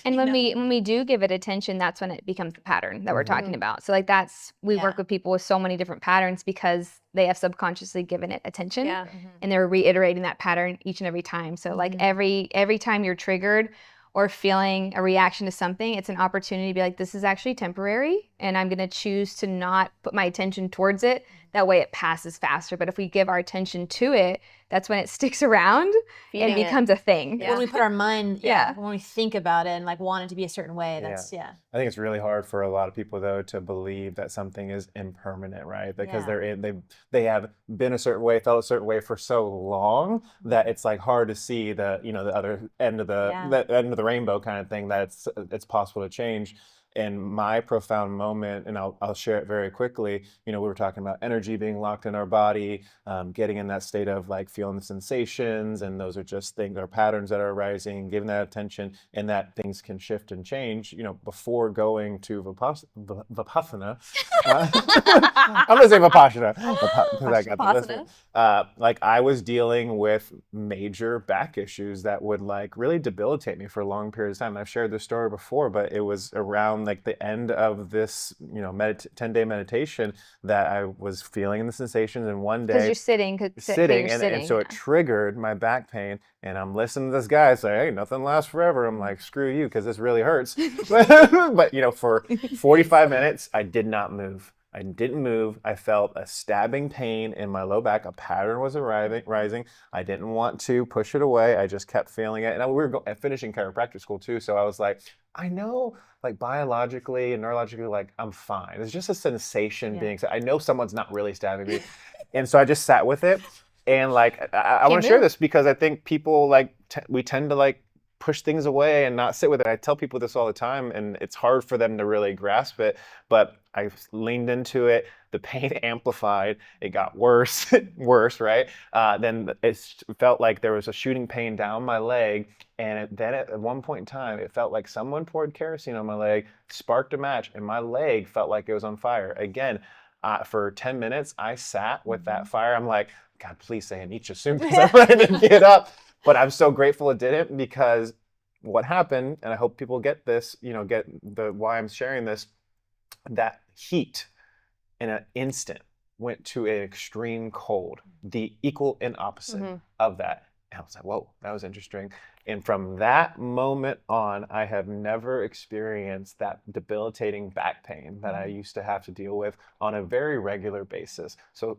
And You when know? we do give it attention, that's when it becomes the pattern that we're talking about. So like we work Yeah. with people with so many different patterns because they have subconsciously given it attention Yeah. and they're reiterating that pattern each and every time. So like every time you're triggered or feeling a reaction to something, it's an opportunity to be like, this is actually temporary and I'm going to choose to not put my attention towards it. That way it passes faster. But if we give our attention to it, that's when it sticks around and Feeding it. becomes a thing. Yeah. When we put our mind, Yeah. when we think about it and like want it to be a certain way, that's, I think it's really hard for a lot of people though to believe that something is impermanent, right? Because Yeah. they have been a certain way, felt a certain way for so long that it's like hard to see the other end of the end of the rainbow kind of thing, that it's possible to change. And my profound moment, and I'll share it very quickly. We were talking about energy being locked in our body, getting in that state of like feeling the sensations, and those are just things or patterns that are arising, giving that attention, and that things can shift and change. Before going to Vipassana, I'm gonna say Vipassana because I got the listener. Like I was dealing with major back issues that would like really debilitate me for a long period of time. I've shared this story before, but it was around like the end of this, 10-day meditation that I was feeling the sensations, and one Because day you're sitting, and so it triggered my back pain, and I'm listening to this guy say, hey, nothing lasts forever. I'm like, screw you, because this really hurts. But for 45 minutes I did not move. I didn't move. I felt a stabbing pain in my low back. A pattern was rising. I didn't want to push it away. I just kept feeling it. And we were finishing chiropractic school too. So I was like, I know, like biologically and neurologically, like I'm fine. It's just a sensation being. I know someone's not really stabbing me, and so I just sat with it. And like I want to share this because I think people like we tend to like push things away and not sit with it. I tell people this all the time, and it's hard for them to really grasp it. But I leaned into it. The pain amplified. It got worse, worse, right? Then it felt like there was a shooting pain down my leg. And then at one point in time, it felt like someone poured kerosene on my leg, sparked a match, and my leg felt like it was on fire. Again, for 10 minutes, I sat with that fire. I'm like, God, please say Anisha soon because I'm ready to get up. But I'm so grateful it didn't, because what happened, and I hope people get this, get the why I'm sharing this, that heat in an instant went to an extreme cold, the equal and opposite of that. And I was like, whoa, that was interesting. And from that moment on, I have never experienced that debilitating back pain that I used to have to deal with on a very regular basis. So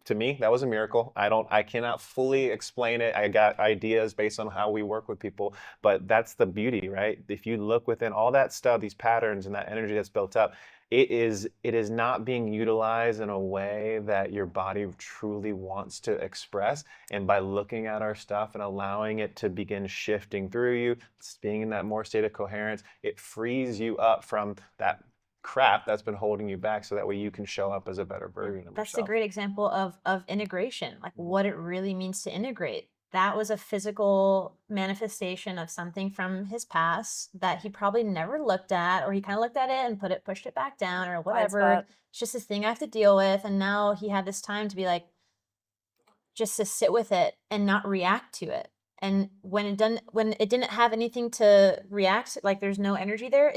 to me, that was a miracle. I cannot fully explain it. I got ideas based on how we work with people, but that's the beauty, right? If you look within all that stuff, these patterns and that energy that's built up, it is not being utilized in a way that your body truly wants to express. And by looking at our stuff and allowing it to begin shifting through you, being in that more state of coherence, it frees you up from that crap that's been holding you back, so that way you can show up as a better version of That's yourself. a great example of integration, like what it really means to integrate. That was a physical manifestation of something from his past that he probably never looked at, or he kind of looked at it and pushed it back down or whatever. It's just this thing I have to deal with. And now he had this time to be like, just to sit with it and not react to it. And when it didn't have anything to react, like there's no energy there,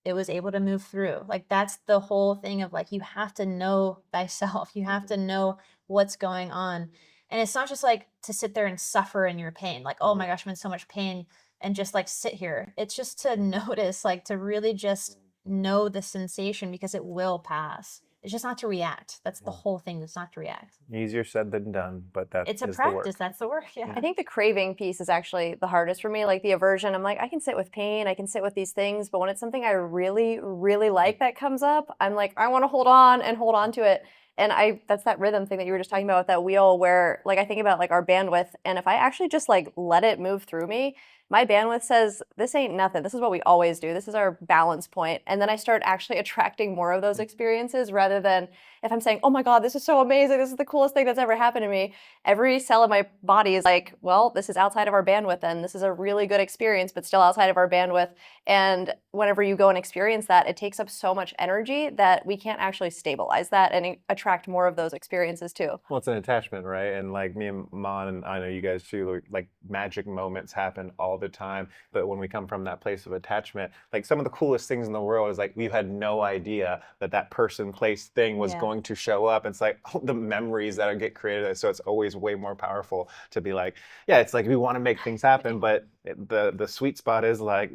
it was able to move through. Like that's the whole thing of like, you have to know thyself. You have to know what's going on. And it's not just like to sit there and suffer in your pain. Like, oh my gosh, I'm in so much pain, and just like sit here. It's just to notice, like to really just know the sensation, because it will pass. It's just not to react. That's the whole thing. It's not to react. Easier said than done, but that It's a is the work. practice. That's the work. Yeah. I think the craving piece is actually the hardest for me. Like the aversion, I'm like, I can sit with pain, I can sit with these things, but when it's something I really, really like that comes up, I'm like, I want to hold on to it. And that's that rhythm thing that you were just talking about with that wheel, where like I think about like our bandwidth, and if I actually just like let it move through me, my bandwidth says, this ain't nothing. This is what we always do. This is our balance point. And then I start actually attracting more of those experiences, rather than if I'm saying, oh my God, this is so amazing. This is the coolest thing that's ever happened to me. Every cell of my body is like, well, this is outside of our bandwidth, and this is a really good experience, but still outside of our bandwidth. And whenever you go and experience that, it takes up so much energy that we can't actually stabilize that and attract attract more of those experiences too. Well, it's an attachment, right? And like me and Mon, and I know you guys too, like magic moments happen all the time. But when we come from that place of attachment, like some of the coolest things in the world is like we've had no idea that that person, place, thing was Yeah. going to show up. It's like the memories that get created. So it's always way more powerful to be like, yeah, it's like we want to make things happen, but the sweet spot is like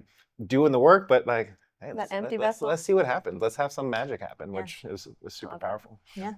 doing the work, but like, hey, That empty vessel. let's see what happens. Let's have some magic happen, Yeah. which is super Love that. powerful. Yeah.